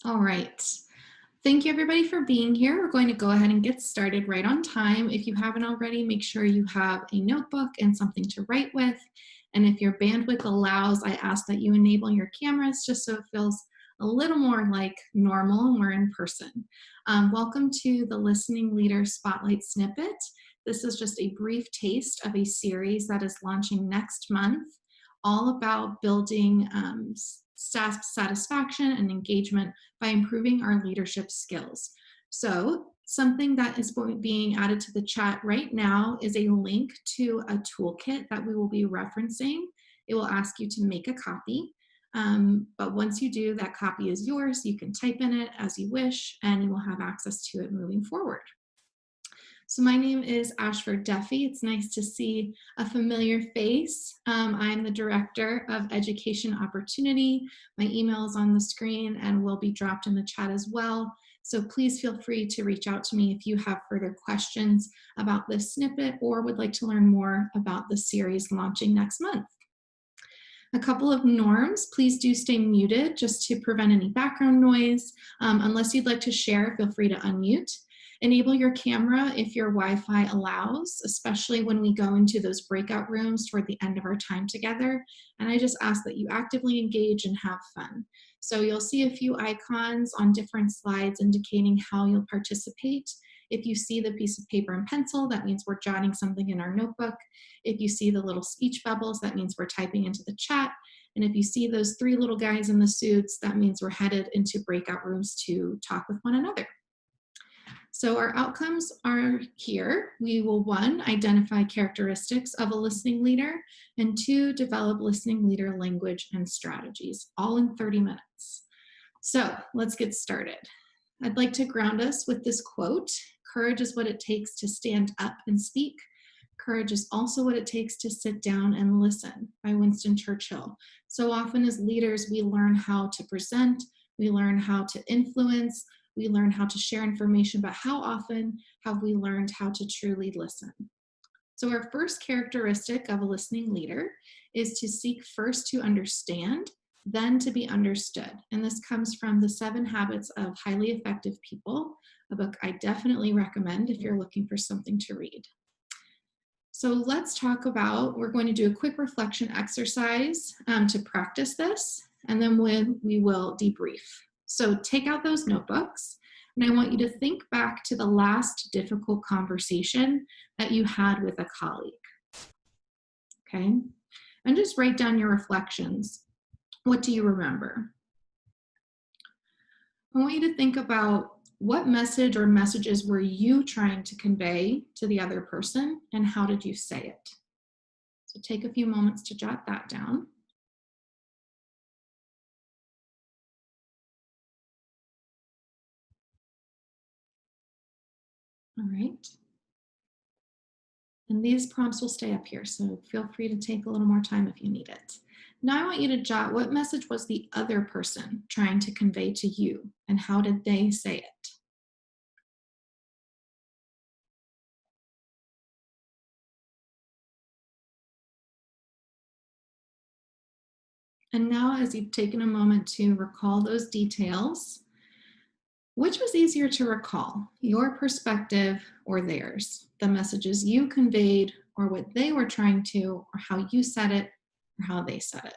All right. Thank you everybody for being here. We're going to go ahead and get started right on time. If you haven't already, make sure you have a notebook and something to write with. And if your bandwidth allows, I ask that you enable your cameras just so it feels a little more like normal and we're in person. Welcome to the Listening Leader Spotlight Snippet. This is just a brief taste of a series that is launching next month, all about building staff satisfaction and engagement by improving our leadership skills. So something that is being added to the chat right now is a link to a toolkit that we will be referencing. It will ask you to make a copy. But once you do, that copy is yours. You can type in it as you wish, and you will have access to it moving forward. So my name is Ashford. It's nice to see a familiar face. I'm the Director of Education Opportunity. My email is on the screen and will be dropped in the chat as well. So please feel free to reach out to me if you have further questions about this snippet or would like to learn more about the series launching next month. A couple of norms, please do stay muted just to prevent any background noise. Unless you'd like to share, feel free to unmute. Enable your camera if your Wi-Fi allows, especially when we go into those breakout rooms toward the end of our time together. And I just ask that you actively engage and have fun. So you'll see a few icons on different slides indicating how you'll participate. If you see the piece of paper and pencil, that means we're jotting something in our notebook. If you see the little speech bubbles, that means we're typing into the chat. And if you see those three little guys in the suits, that means we're headed into breakout rooms to talk with one another. So our outcomes are here. We will, 1, identify characteristics of a listening leader, and 2, develop listening leader language and strategies, all in 30 minutes. So let's get started. I'd like to ground us with this quote: "Courage is what it takes to stand up and speak. Courage is also what it takes to sit down and listen," by Winston Churchill. So often as leaders, we learn how to present, we learn how to influence, we learn how to share information, but how often have we learned how to truly listen? So our first characteristic of a listening leader is to seek first to understand, then to be understood. And this comes from The 7 Habits of Highly Effective People, a book I definitely recommend if you're looking for something to read. So let's talk about, we're going to do a quick reflection exercise to practice this, and then we will debrief. So take out those notebooks, and I want you to think back to the last difficult conversation that you had with a colleague, okay? And just write down your reflections. What do you remember? I want you to think about what message or messages were you trying to convey to the other person, and how did you say it? So take a few moments to jot that down. All right. And these prompts will stay up here, so feel free to take a little more time if you need it. Now I want you to jot what message was the other person trying to convey to you, and how did they say it? And now, as you've taken a moment to recall those details, which was easier to recall, your perspective or theirs? The messages you conveyed, or what they were trying to, or how you said it, or how they said it?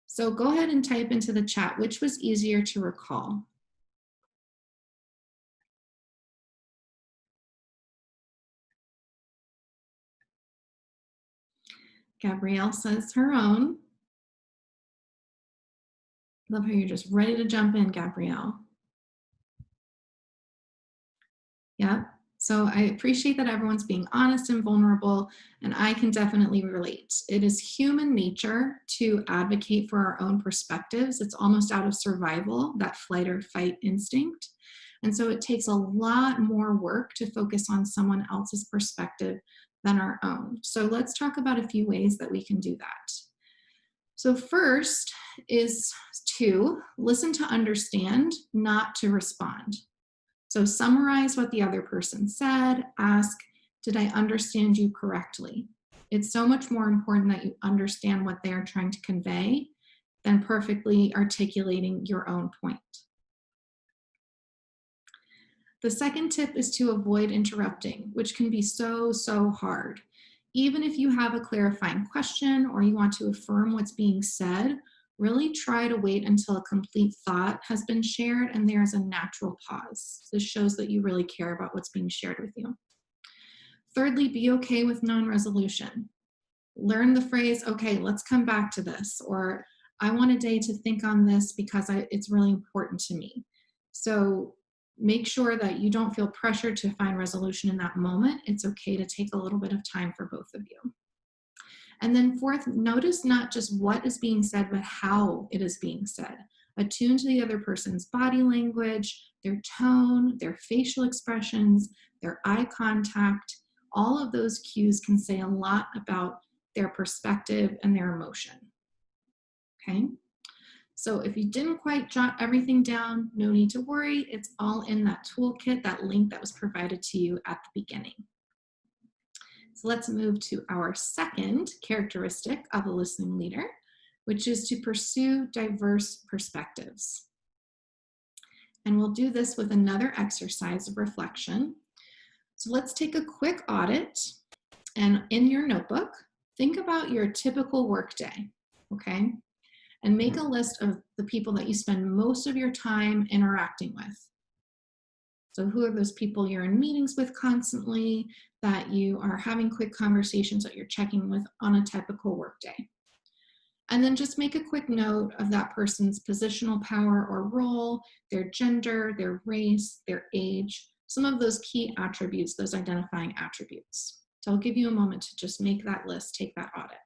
So go ahead and type into the chat, which was easier to recall? Gabrielle says her own. Love how you're just ready to jump in, Gabrielle. Yeah. So I appreciate that everyone's being honest and vulnerable, and I can definitely relate. It is human nature to advocate for our own perspectives. It's almost out of survival, that flight or fight instinct. And so it takes a lot more work to focus on someone else's perspective than our own. So let's talk about a few ways that we can do that. So first is to listen to understand, not to respond. So summarize what the other person said, ask, did I understand you correctly? It's so much more important that you understand what they are trying to convey than perfectly articulating your own point. The second tip is to avoid interrupting, which can be so hard. Even if you have a clarifying question or you want to affirm what's being said, really try to wait until a complete thought has been shared and there's a natural pause. This shows that you really care about what's being shared with you. Thirdly, be okay with non-resolution. Learn the phrase, okay, let's come back to this, or I want a day to think on this because it's really important to me. So make sure that you don't feel pressured to find resolution in that moment. It's okay to take a little bit of time for both of you. And then fourth, notice not just what is being said, but how it is being said. Attune to the other person's body language, their tone, their facial expressions, their eye contact. All of those cues can say a lot about their perspective and their emotion. Okay? So if you didn't quite jot everything down, no need to worry. It's all in that toolkit, that link that was provided to you at the beginning. So let's move to our second characteristic of a listening leader, which is to pursue diverse perspectives. And we'll do this with another exercise of reflection. So let's take a quick audit, and in your notebook, think about your typical workday, okay? And make a list of the people that you spend most of your time interacting with. So who are those people you're in meetings with constantly, that you are having quick conversations that you're checking with on a typical workday? And then just make a quick note of that person's positional power or role, their gender, their race, their age, some of those key attributes, those identifying attributes. So I'll give you a moment to just make that list, take that audit.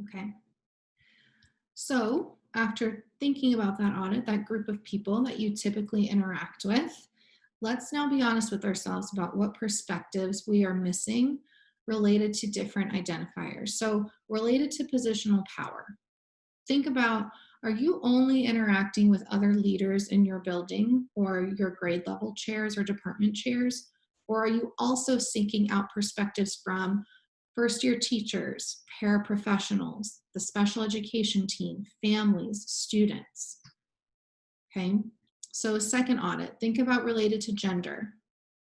Okay. So after thinking about that audit, that group of people that you typically interact with, let's now be honest with ourselves about what perspectives we are missing related to different identifiers. So related to positional power. Think about, are you only interacting with other leaders in your building or your grade level chairs or department chairs? Or are you also seeking out perspectives from first-year teachers, paraprofessionals, the special education team, families, students? Okay, so second audit, think about related to gender.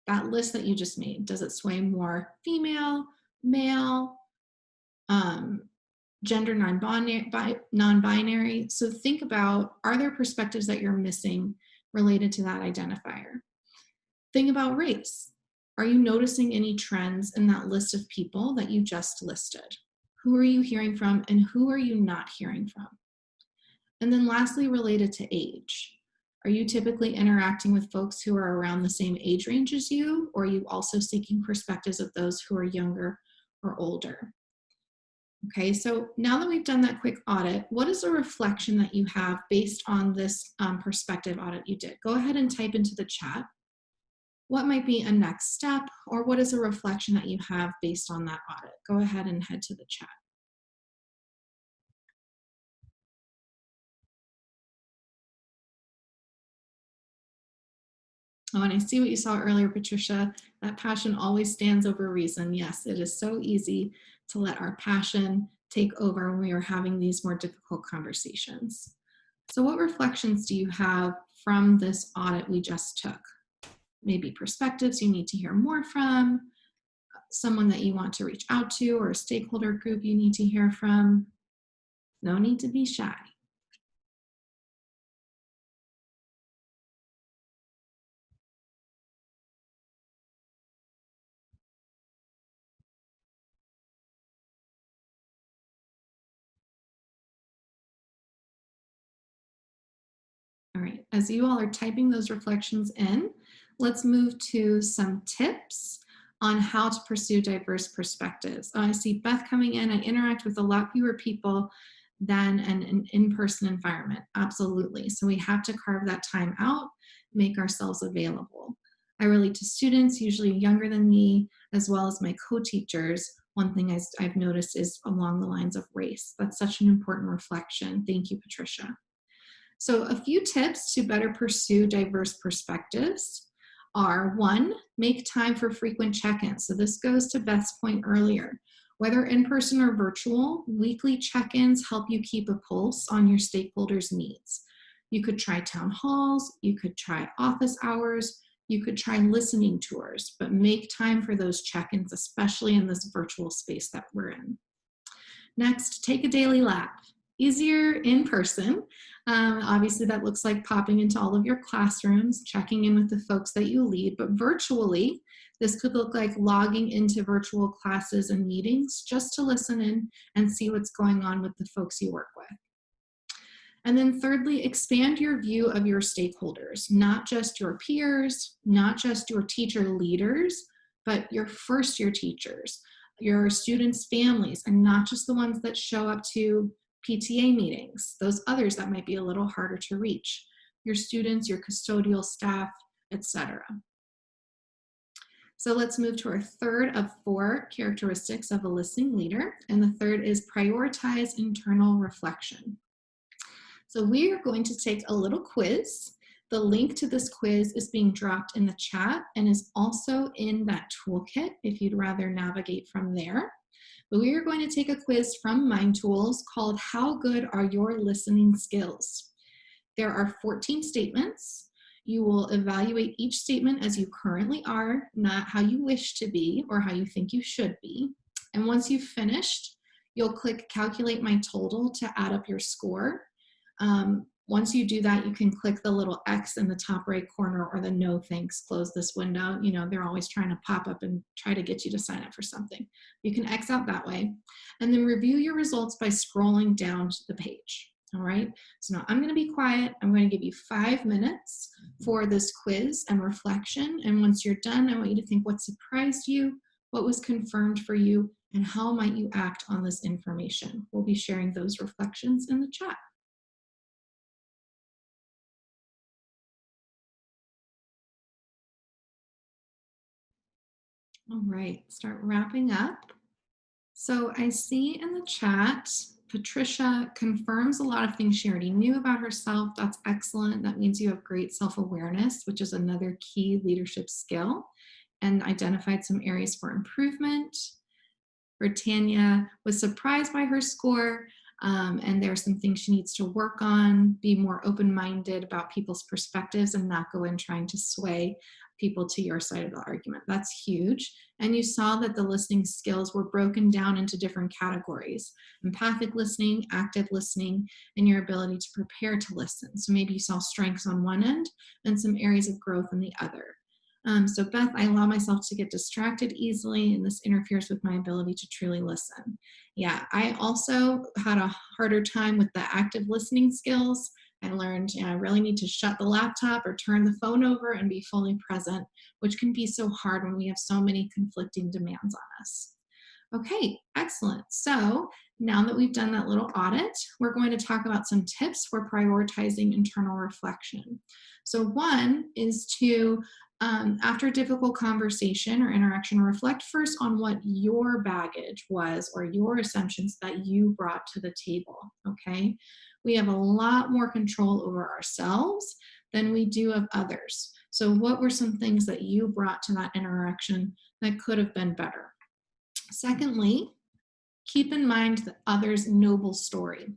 That list that you just made, does it sway more female, male, gender non-binary? So think about, are there perspectives that you're missing related to that identifier? Think about race. Are you noticing any trends in that list of people that you just listed? Who are you hearing from and who are you not hearing from? And then lastly, related to age. Are you typically interacting with folks who are around the same age range as you, or are you also seeking perspectives of those who are younger or older? Okay, so now that we've done that quick audit, what is a reflection that you have based on this perspective audit you did? Go ahead and type into the chat. What might be a next step, or what is a reflection that you have based on that audit? Go ahead and head to the chat. Oh, and I see what you saw earlier, Patricia. That passion always stands over reason. Yes, it is so easy to let our passion take over when we are having these more difficult conversations. So what reflections do you have from this audit we just took? Maybe perspectives you need to hear more from, someone that you want to reach out to, or a stakeholder group you need to hear from. No need to be shy. All right, as you all are typing those reflections in, let's move to some tips on how to pursue diverse perspectives. Oh, I see Beth coming in. I interact with a lot fewer people than an in-person environment. Absolutely. So we have to carve that time out, make ourselves available. I relate to students, usually younger than me, as well as my co-teachers. One thing I've noticed is along the lines of race. That's such an important reflection. Thank you, Patricia. So a few tips to better pursue diverse perspectives are: one, make time for frequent check-ins. So this goes to Beth's point earlier. Whether in person or virtual, weekly check-ins help you keep a pulse on your stakeholders' needs. You could try town halls, you could try office hours, you could try listening tours, but make time for those check-ins, especially in this virtual space that we're in. Next, take a daily lap. Easier in person. Obviously, that looks like popping into all of your classrooms, checking in with the folks that you lead, but virtually, this could look like logging into virtual classes and meetings just to listen in and see what's going on with the folks you work with. And then thirdly, expand your view of your stakeholders, not just your peers, not just your teacher leaders, but your first year teachers, your students' families, and not just the ones that show up to PTA meetings, those others that might be a little harder to reach, your students, your custodial staff, etc. So let's move to our third of 4 characteristics of a listening leader. And the third is prioritize internal reflection. So we are going to take a little quiz. The link to this quiz is being dropped in the chat and is also in that toolkit if you'd rather navigate from there. But we are going to take a quiz from Mind Tools called How Good Are Your Listening Skills? There are 14 statements. You will evaluate each statement as you currently are, not how you wish to be or how you think you should be. And once you've finished, you'll click Calculate My Total to add up your score. Once you do that, you can click the little X in the top right corner or the no thanks, close this window. You know, they're always trying to pop up and try to get you to sign up for something. You can X out that way and then review your results by scrolling down to the page. All right, so now I'm going to be quiet. I'm going to give you 5 minutes for this quiz and reflection. And once you're done, I want you to think what surprised you, what was confirmed for you, and how might you act on this information. We'll be sharing those reflections in the chat. All right, start wrapping up. So I see in the chat, Patricia confirms a lot of things she already knew about herself. That's excellent. That means you have great self-awareness, which is another key leadership skill, and identified some areas for improvement. Britannia was surprised by her score, and there are some things she needs to work on, be more open-minded about people's perspectives and not go in trying to sway people to your side of the argument. That's huge. And you saw that the listening skills were broken down into different categories: empathic listening, active listening, and your ability to prepare to listen. So maybe you saw strengths on one end and some areas of growth on the other. So Beth, I allow myself to get distracted easily, and this interferes with my ability to truly listen. Yeah, I also had a harder time with the active listening skills. I learned, I really need to shut the laptop or turn the phone over and be fully present, which can be so hard when we have so many conflicting demands on us. Okay, excellent. So now that we've done that little audit, we're going to talk about some tips for prioritizing internal reflection. So one is to, after a difficult conversation or interaction, reflect first on what your baggage was or your assumptions that you brought to the table, okay? We have a lot more control over ourselves than we do of others. So what were some things that you brought to that interaction that could have been better? Secondly, keep in mind the other's noble story.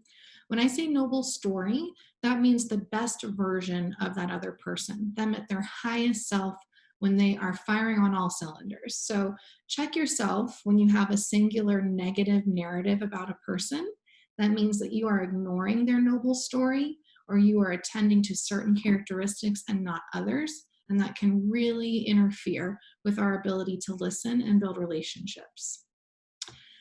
When I say noble story, that means the best version of that other person, them at their highest self when they are firing on all cylinders. So check yourself when you have a singular negative narrative about a person. That means that you are ignoring their noble story, or you are attending to certain characteristics and not others, and that can really interfere with our ability to listen and build relationships.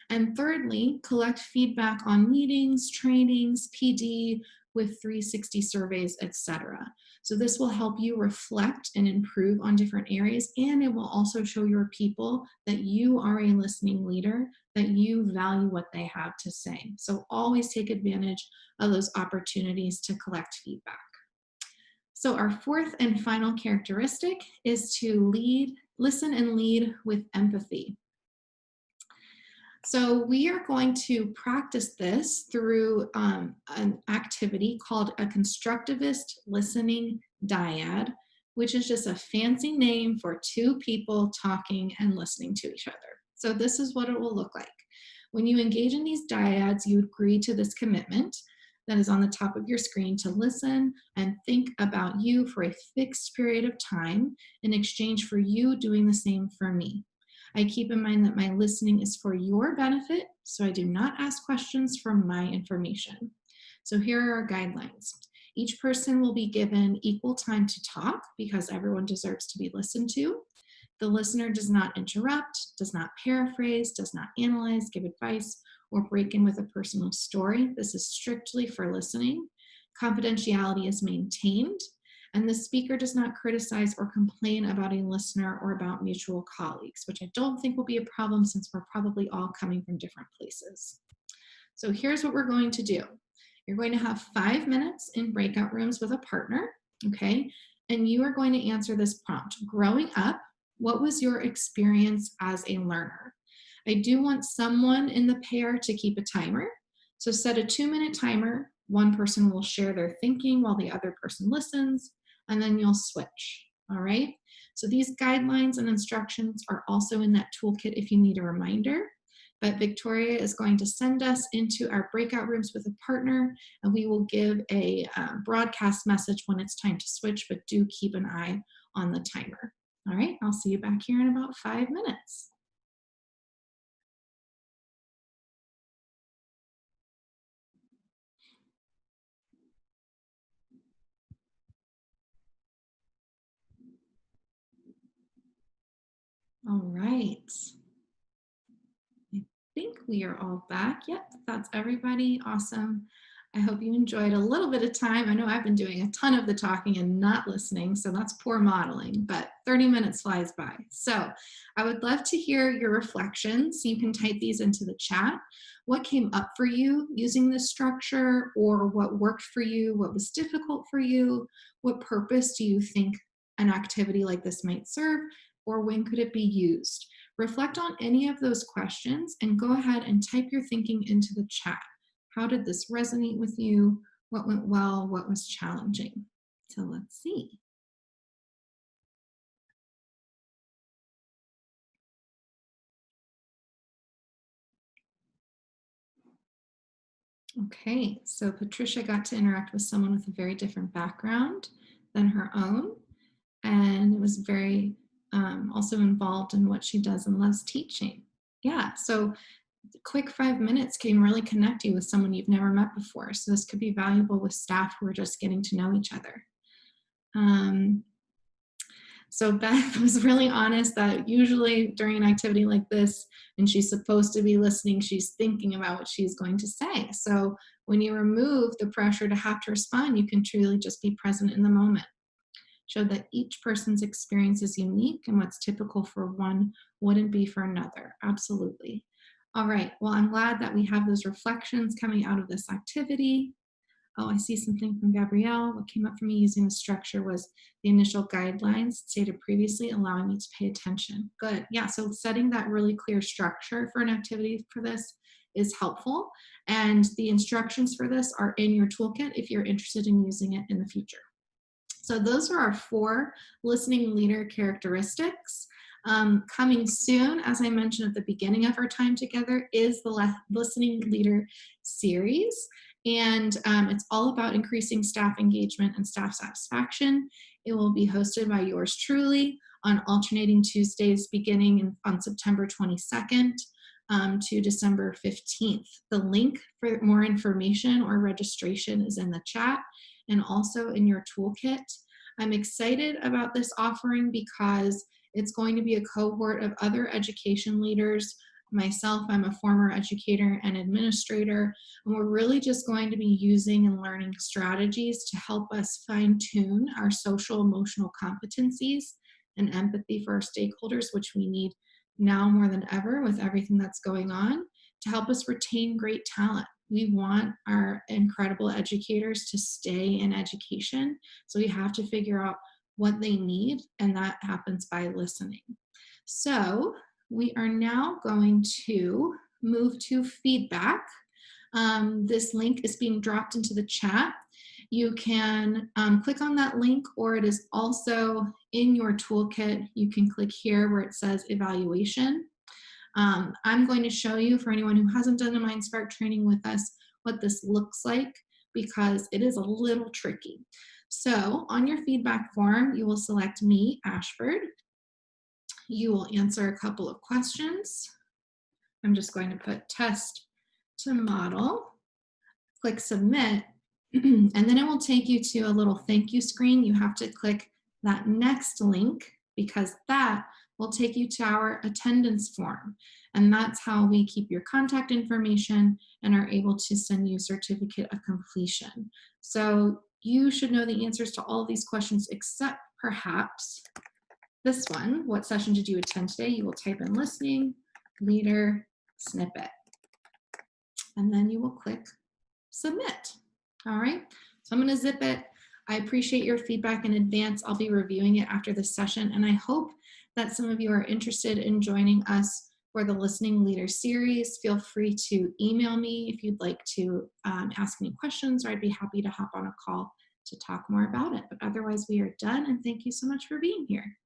And thirdly, collect feedback on meetings, trainings, PD, with 360 surveys, etc. So this will help you reflect and improve on different areas, and it will also show your people that you are a listening leader, that you value what they have to say. So always take advantage of those opportunities to collect feedback. So our fourth and final characteristic is to listen and lead with empathy. So we are going to practice this through an activity called a constructivist listening dyad, which is just a fancy name for two people talking and listening to each other. So this is what it will look like. When you engage in these dyads, you agree to this commitment that is on the top of your screen to listen and think about you for a fixed period of time in exchange for you doing the same for me. I keep in mind that my listening is for your benefit, so I do not ask questions for my information. So here are our guidelines. Each person will be given equal time to talk because everyone deserves to be listened to. The listener does not interrupt, does not paraphrase, does not analyze, give advice, or break in with a personal story. This is strictly for listening. Confidentiality is maintained, and the speaker does not criticize or complain about a listener or about mutual colleagues, which I don't think will be a problem since we're probably all coming from different places. So here's what we're going to do. You're going to have 5 minutes in breakout rooms with a partner, okay? And you are going to answer this prompt. Growing up, what was your experience as a learner? I do want someone in the pair to keep a timer. So set a 2-minute timer. One person will share their thinking while the other person listens, and then you'll switch, all right? So these guidelines and instructions are also in that toolkit if you need a reminder. But Victoria is going to send us into our breakout rooms with a partner, and we will give a broadcast message when it's time to switch, but do keep an eye on the timer. All right, I'll see you back here in about 5 minutes. All right. I think we are all back. Yep, that's everybody. Awesome. I hope you enjoyed a little bit of time. I know I've been doing a ton of the talking and not listening, so that's poor modeling, but 30 minutes flies by. So I would love to hear your reflections. You can type these into the chat. What came up for you using this structure, or what worked for you? What was difficult for you? What purpose do you think an activity like this might serve, or when could it be used? Reflect on any of those questions and go ahead and type your thinking into the chat. How did this resonate with you? What went well? What was challenging? So let's see. Okay, so Patricia got to interact with someone with a very different background than her own, and it was very also involved in what she does and loves teaching. Yeah, so quick 5 minutes can really connect you with someone you've never met before. So this could be valuable with staff who are just getting to know each other. So Beth was really honest that usually during an activity like this, and she's supposed to be listening, she's thinking about what she's going to say. So when you remove the pressure to have to respond, you can truly just be present in the moment. Show that each person's experience is unique, and what's typical for one wouldn't be for another. Absolutely. All right, well, I'm glad that we have those reflections coming out of this activity. Oh, I see something from Gabrielle. What came up for me using the structure was the initial guidelines stated previously, allowing me to pay attention. Good. Yeah, so setting that really clear structure for an activity for this is helpful. And the instructions for this are in your toolkit if you're interested in using it in the future. So those are our 4 listening leader characteristics. Coming soon, as I mentioned at the beginning of our time together, is the Listening Leader series. And it's all about increasing staff engagement and staff satisfaction. It will be hosted by yours truly on alternating Tuesdays beginning on September 22nd to December 15th. The link for more information or registration is in the chat and also in your toolkit. I'm excited about this offering because it's going to be a cohort of other education leaders. Myself, I'm a former educator and administrator, and we're really just going to be using and learning strategies to help us fine-tune our social emotional competencies and empathy for our stakeholders, which we need now more than ever with everything that's going on, to help us retain great talent. We want our incredible educators to stay in education, so we have to figure out what they need, and that happens by listening. So we are now going to move to feedback. This link is being dropped into the chat. You can click on that link, or it is also in your toolkit. You can click here where it says evaluation. I'm going to show you, for anyone who hasn't done the MindSpark training with us, what this looks like, because it is a little tricky. So on your feedback form, you will select me, Ashford. You will answer a couple of questions. I'm just going to put test to model, click submit, and then it will take you to a little thank you screen. You have to click that next link because that will take you to our attendance form. And that's how we keep your contact information and are able to send you a certificate of completion. So you should know the answers to all of these questions except perhaps this one. What session did you attend today? You will type in listening, leader, snippet, and then you will click submit. All right, so I'm going to zip it. I appreciate your feedback in advance. I'll be reviewing it after this session, and I hope that some of you are interested in joining us for the Listening Leader series. Feel free to email me if you'd like to ask me questions, or I'd be happy to hop on a call to talk more about it. But otherwise, we are done, and thank you so much for being here.